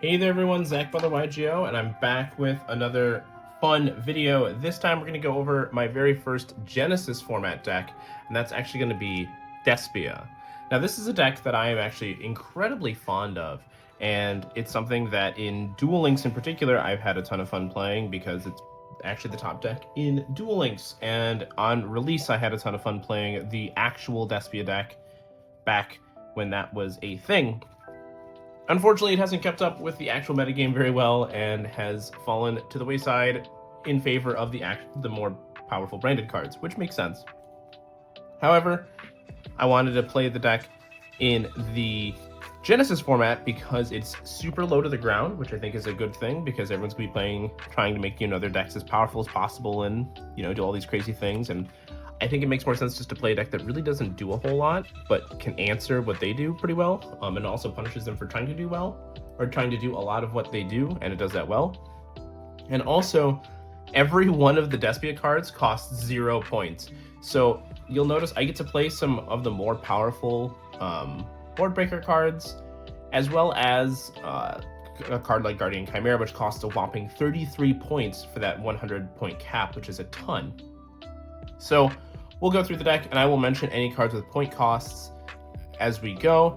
Hey there everyone, Zach by the YGO, and I'm back with another fun video. This time we're going to go over my very first Genesys format deck, and that's actually going to be Despia. Now this is a deck that I am actually incredibly fond of, and it's something that in Duel Links in particular I've had a ton of fun playing because it's actually the top deck in Duel Links, and on release I had a ton of fun playing the actual Despia deck back when that was a thing. Unfortunately, it hasn't kept up with the actual metagame very well and has fallen to the wayside in favor of the more powerful branded cards, which makes sense. However, I wanted to play the deck in the Genesys format because it's super low to the ground, which I think is a good thing because everyone's going to be playing, trying to make their decks as powerful as possible and do all these crazy things. And I think it makes more sense just to play a deck that really doesn't do a whole lot, but can answer what they do pretty well, and also punishes them for trying to do well, or trying to do a lot of what they do, and it does that well. And also, every one of the Despia cards costs 0 points. So you'll notice I get to play some of the more powerful board breaker cards, as well as a card like Guardian Chimera, which costs a whopping 33 points for that 100 point cap, which is a ton. So we'll go through the deck, and I will mention any cards with point costs as we go.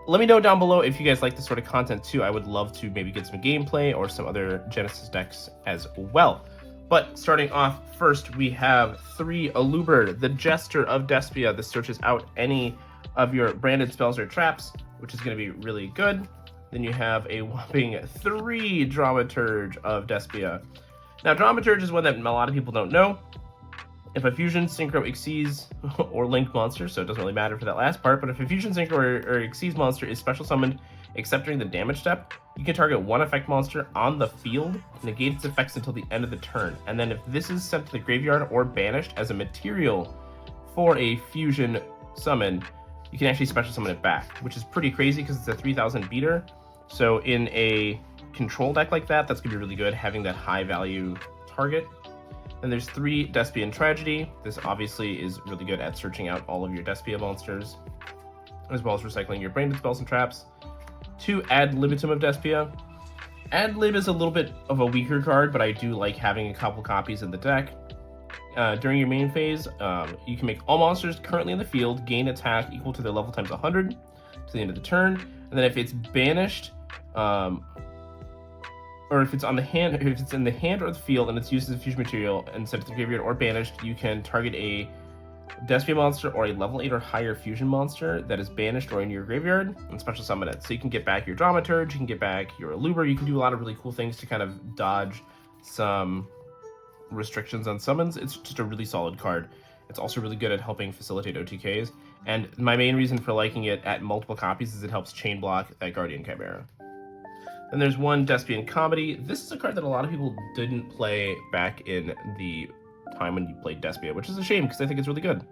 Let me know down below if you guys like this sort of content too. I would love to maybe get some gameplay or some other Genesys decks as well. But starting off first, we have 3 Aluber, the Jester of Despia. This searches out any of your branded spells or traps, which is going to be really good. Then you have a whopping 3 Dramaturge of Despia. Now, Dramaturge is one that a lot of people don't know. If a Fusion, Synchro, Exceeds, or Link monster, so it doesn't really matter for that last part, but if a Fusion, Synchro, or Exceeds monster is special summoned except during the damage step, you can target one effect monster on the field, negate its effects until the end of the turn, and then if this is sent to the graveyard or banished as a material for a Fusion summon, you can actually special summon it back, which is pretty crazy because it's a 3000 beater, so in a control deck like that, that's going to be really good, having that high value target. Then there's 3 Despian Tragedy. This obviously is really good at searching out all of your Despia monsters, as well as recycling your branded spells and traps. 2 Ad Libitum of Despia. Ad Lib is a little bit of a weaker card, but I do like having a couple copies in the deck. During your main phase, you can make all monsters currently in the field gain attack equal to their level times 100 to the end of the turn. And then if it's banished, or if it's on the hand, if it's in the hand or the field and it's used as a fusion material and sent to the graveyard or banished, you can target a Despia monster or a level 8 or higher fusion monster that is banished or in your graveyard and special summon it. So you can get back your Dramaturge, you can get back your Aluber, you can do a lot of really cool things to kind of dodge some restrictions on summons. It's just a really solid card. It's also really good at helping facilitate OTKs, and my main reason for liking it at multiple copies is it helps chain block that Guardian Chimera. Then there's 1 Despian Comedy. This is a card that a lot of people didn't play back in the time when you played Despia, which is a shame because I think it's really good.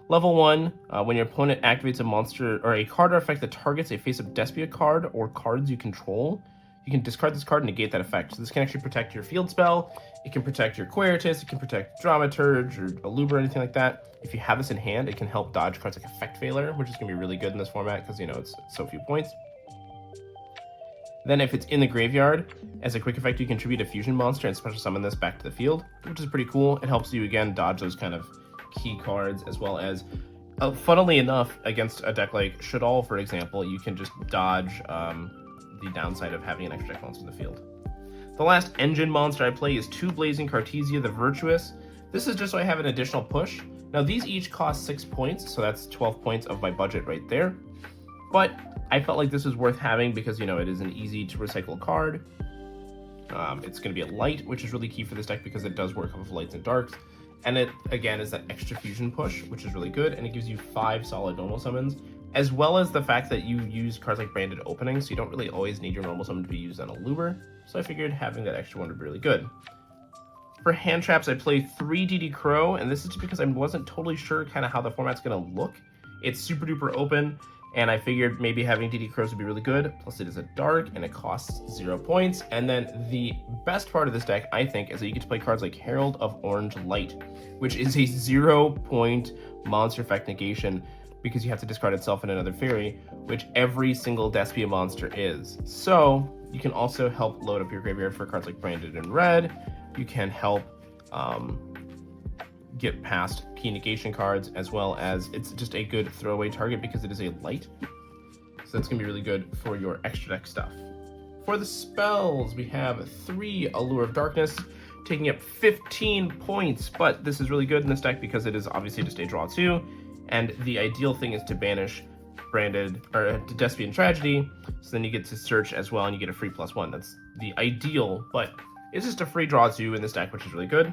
Level 1, when your opponent activates a monster or a card or effect that targets a face-up Despia card or cards you control, you can discard this card and negate that effect. So this can actually protect your field spell, it can protect your Quiritus, it can protect Dramaturge or Aluber or anything like that. If you have this in hand, it can help dodge cards like Effect Failure, which is going to be really good in this format because, it's so few points. Then if it's in the graveyard, as a quick effect, you contribute a fusion monster and special summon this back to the field, which is pretty cool. It helps you, again, dodge those kind of key cards, as well as, funnily enough, against a deck like Shadal, for example, you can just dodge the downside of having an extra deck monster in the field. The last engine monster I play is 2 Blazing Cartesia, the Virtuous. This is just so I have an additional push. Now, these each cost 6 points, so that's 12 points of my budget right there. But I felt like this was worth having because, it is an easy to recycle card. It's going to be a light, which is really key for this deck because it does work off of lights and darks. And it, again, is that extra fusion push, which is really good. And it gives you 5 solid normal summons, as well as the fact that you use cards like Branded Opening, so you don't really always need your normal summon to be used on a Aluber. So I figured having that extra one would be really good. For hand traps, I play 3 DD Crow, and this is just because I wasn't totally sure kind of how the format's going to look. It's super duper open, and I figured maybe having DD Crows would be really good. Plus it is a dark, and it costs 0 points. And then the best part of this deck, I think, is that you get to play cards like Herald of Orange Light, which is a 0 point monster effect negation because you have to discard itself and another fairy, which every single Despia monster is. So you can also help load up your graveyard for cards like Branded in red. You can help get past key negation cards, as well as it's just a good throwaway target because it is a light. So that's going to be really good for your extra deck stuff. For the spells, we have 3 Allure of Darkness, taking up 15 points, but this is really good in this deck because it is obviously just a draw 2, and the ideal thing is to banish Branded or Despian Tragedy, so then you get to search as well and you get a free +1. That's the ideal, but it's just a free draw 2 in this deck, which is really good.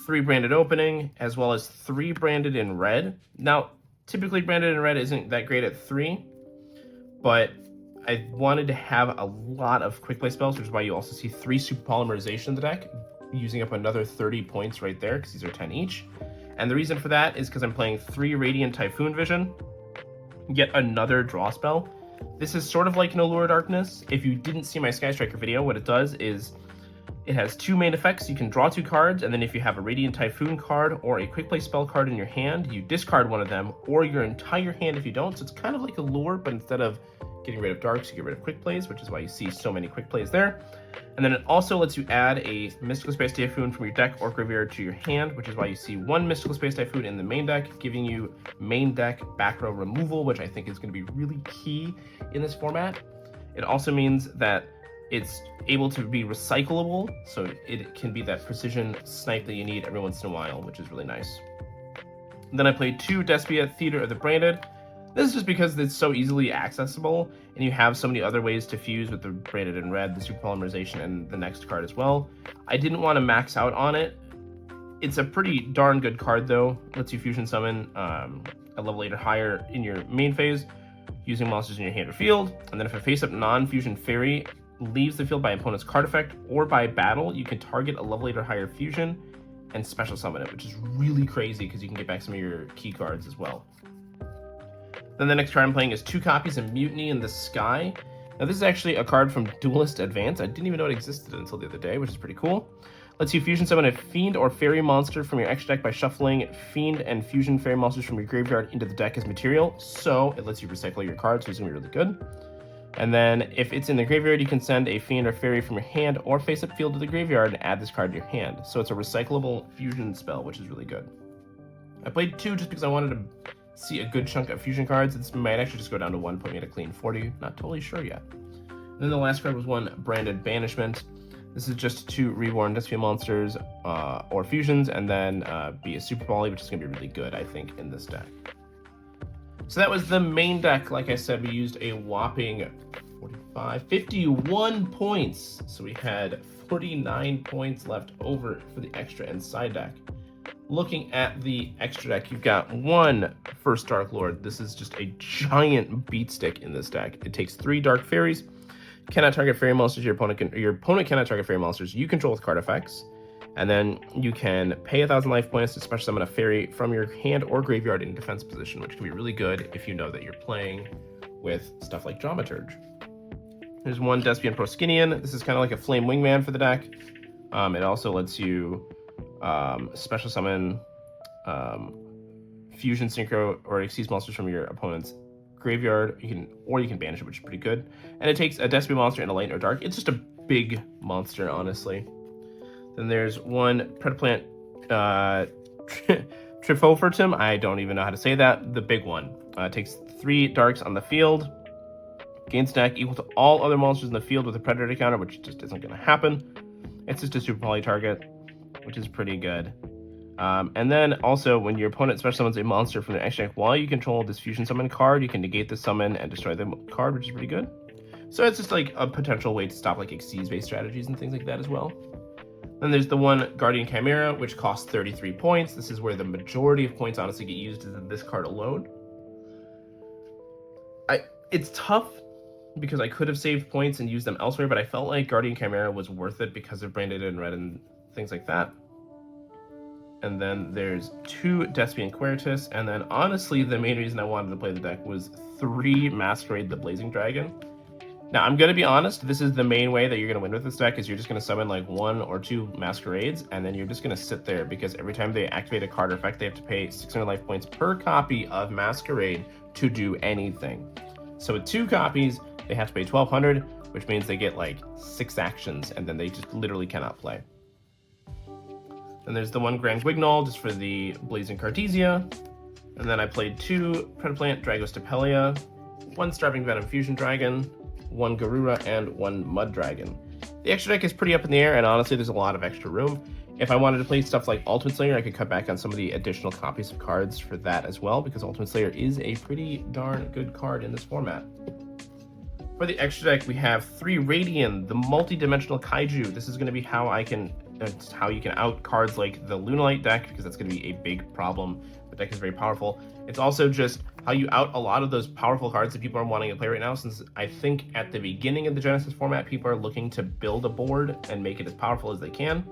3 Branded Opening, as well as 3 Branded in red. Now, typically Branded in red isn't that great at 3, but I wanted to have a lot of quick play spells, which is why you also see 3 Super Polymerization in the deck, using up another 30 points right there, because these are 10 each. And the reason for that is because I'm playing 3 Radiant Typhoon Vision, yet another draw spell. This is sort of like an Allure of Darkness. If you didn't see my Sky Striker video, what it does is it has 2 main effects. You can draw 2 cards, and then if you have a Radiant Typhoon card or a quick play spell card in your hand, you discard one of them, or your entire hand if you don't. So it's kind of like Allure, but instead of getting rid of darks, you get rid of quick plays, which is why you see so many quick plays there. And then it also lets you add a Mystical Space Typhoon from your deck or graveyard to your hand, which is why you see 1 Mystical Space Typhoon in the main deck, giving you main deck back row removal, which I think is going to be really key in this format. It also means that it's able to be recyclable, so it can be that precision snipe that you need every once in a while, which is really nice. And then I played 2 Despia Theater of the Branded. This is just because it's so easily accessible, and you have so many other ways to fuse with the Branded in red, the Super Polymerization, and the next card as well. I didn't want to max out on it. It's a pretty darn good card, though. Lets you fusion summon a level 8 or higher in your main phase, using monsters in your hand or field. And then if a face-up non-fusion fairy leaves the field by opponent's card effect or by battle, you can target a level 8 or higher fusion and special summon it, which is really crazy because you can get back some of your key cards as well. Then the next card I'm playing is 2 copies of Mutiny in the Sky. Now this is actually a card from Duelist Advance. I didn't even know it existed until the other day, which is pretty cool. Lets you fusion summon a fiend or fairy monster from your extra deck by shuffling fiend and fusion fairy monsters from your graveyard into the deck as material. So it lets you recycle your cards, which is going to be really good. And then if it's in the graveyard, you can send a fiend or fairy from your hand or face-up field to the graveyard and add this card to your hand. So it's a recyclable fusion spell, which is really good. I played 2 just because I wanted to see a good chunk of fusion cards. This might actually just go down to 1, put me at a clean 40. Not totally sure yet. And then the last card was 1 Branded Banishment. This is just 2 Reborn Despia monsters or fusions, and then be a Super Poly, which is going to be really good, I think, in this deck. So that was the main deck. Like I said, we used a whopping 51 points. So we had 49 points left over for the extra and side deck. Looking at the extra deck, you've got 1 First Dark Lord. This is just a giant beat stick in this deck. It takes 3 Dark Fairies. Cannot target fairy monsters. Your opponent cannot target fairy monsters you control with card effects. And then you can pay 1,000 life points to special summon a fairy from your hand or graveyard in defense position, which can be really good if you know that you're playing with stuff like Dramaturge. There's 1 Despian Proskinian. This is kind of like a Flame Wingman for the deck. It also lets you special summon fusion synchro or exceeds monsters from your opponent's graveyard. You can banish it, which is pretty good. And it takes a Despia monster in a light or dark. It's just a big monster, honestly. Then there's 1 Predaplant Triphofertum. I don't even know how to say that. The big one. Takes 3 darks on the field. Gains stack equal to all other monsters in the field with a predator counter, which just isn't going to happen. It's just a super poly target, which is pretty good. And then also, when your opponent special summons a monster from their extra deck while you control this fusion summon card, you can negate the summon and destroy the card, which is pretty good. So it's just like a potential way to stop like Xyz-based strategies and things like that as well. Then there's the 1 Guardian Chimera, which costs 33 points. This is where the majority of points honestly get used, is in this card alone. It's tough because I could have saved points and used them elsewhere, but I felt like Guardian Chimera was worth it because of Branded in red and things like that. And then there's 2 Despian Quertus, and then honestly the main reason I wanted to play the deck was 3 Masquerade the Blazing Dragon. Now, I'm going to be honest, this is the main way that you're going to win with this deck, is you're just going to summon like 1 or 2 Masquerades, and then you're just going to sit there, because every time they activate a card or effect, they have to pay 600 life points per copy of Masquerade to do anything. So with 2 copies, they have to pay 1,200, which means they get like 6 actions, and then they just literally cannot play. Then there's the 1 Grand Guignol, just for the Blazing Cartesia. And then I played 2 Predaplant Dragostapelia, 1 Starving Venom Fusion Dragon, 1 Garura, and 1 Mud Dragon. The extra deck is pretty up in the air, and honestly, there's a lot of extra room. If I wanted to play stuff like Ultimate Slayer, I could cut back on some of the additional copies of cards for that as well, because Ultimate Slayer is a pretty darn good card in this format. For the extra deck, we have 3 Radiant, the multi-dimensional Kaiju. This is going to be how you can out cards like the Lunalight deck, because that's going to be a big problem. The deck is very powerful. It's also just how you out a lot of those powerful cards that people are wanting to play right now, since I think at the beginning of the Genesys format, people are looking to build a board and make it as powerful as they can.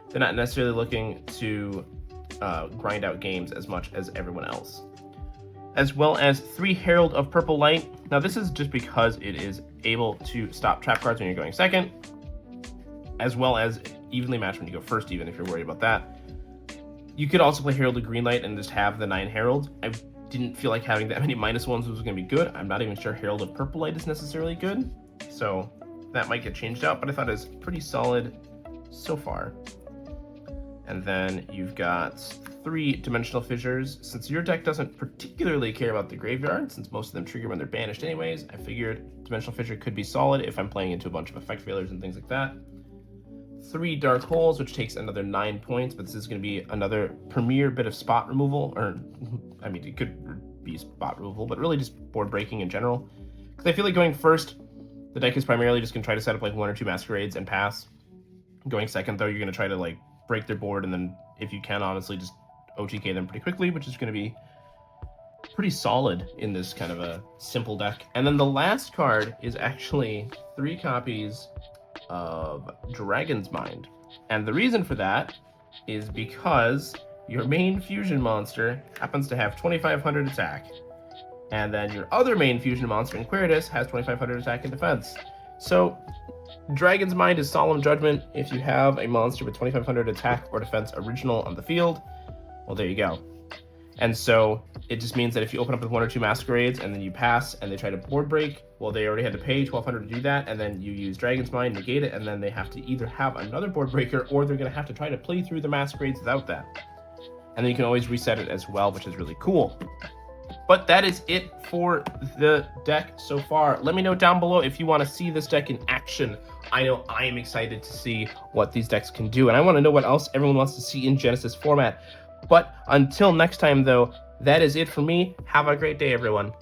They're not necessarily looking to grind out games as much as everyone else. As well as 3 Herald of Purple Light. Now this is just because it is able to stop trap cards when you're going second, as well as evenly matched when you go first, even if you're worried about that. You could also play Herald of Green Light and just have the 9 Herald. I didn't feel like having that many -1s was going to be good. I'm not even sure Herald of Purple Light is necessarily good, so that might get changed out, but I thought it was pretty solid so far. And then you've got 3 Dimensional Fissures. Since your deck doesn't particularly care about the graveyard, since most of them trigger when they're banished anyways, I figured Dimensional Fissure could be solid if I'm playing into a bunch of effect failures and things like that. 3 Dark Holes, which takes another 9 points, but this is going to be another premier bit of spot removal, or, I mean, it could be spot removal, but really just board breaking in general. Because I feel like going first, the deck is primarily just going to try to set up like 1 or 2 Masquerades and pass. Going second, though, you're going to try to like break their board, and then if you can, honestly, just OTK them pretty quickly, which is going to be pretty solid in this kind of a simple deck. And then the last card is actually 3 copies of Dragon's Mind. And the reason for that is because your main fusion monster happens to have 2,500 attack. And then your other main fusion monster, Inquiritus, has 2,500 attack and defense. So Dragon's Mind is Solemn Judgment. If you have a monster with 2,500 attack or defense original on the field, well, there you go. And so it just means that if you open up with 1 or 2 Masquerades and then you pass and they try to board break, well, they already had to pay 1,200 to do that, and then you use Dragon's Mind, negate it, and then they have to either have another board breaker or they're going to have to try to play through the Masquerades without that. And then you can always reset it as well, which is really cool. But that is it for the deck so far. Let me know down below if you want to see this deck in action. I know I am excited to see what these decks can do, and I want to know what else everyone wants to see in Genesys format. But until next time, though, that is it for me. Have a great day, everyone.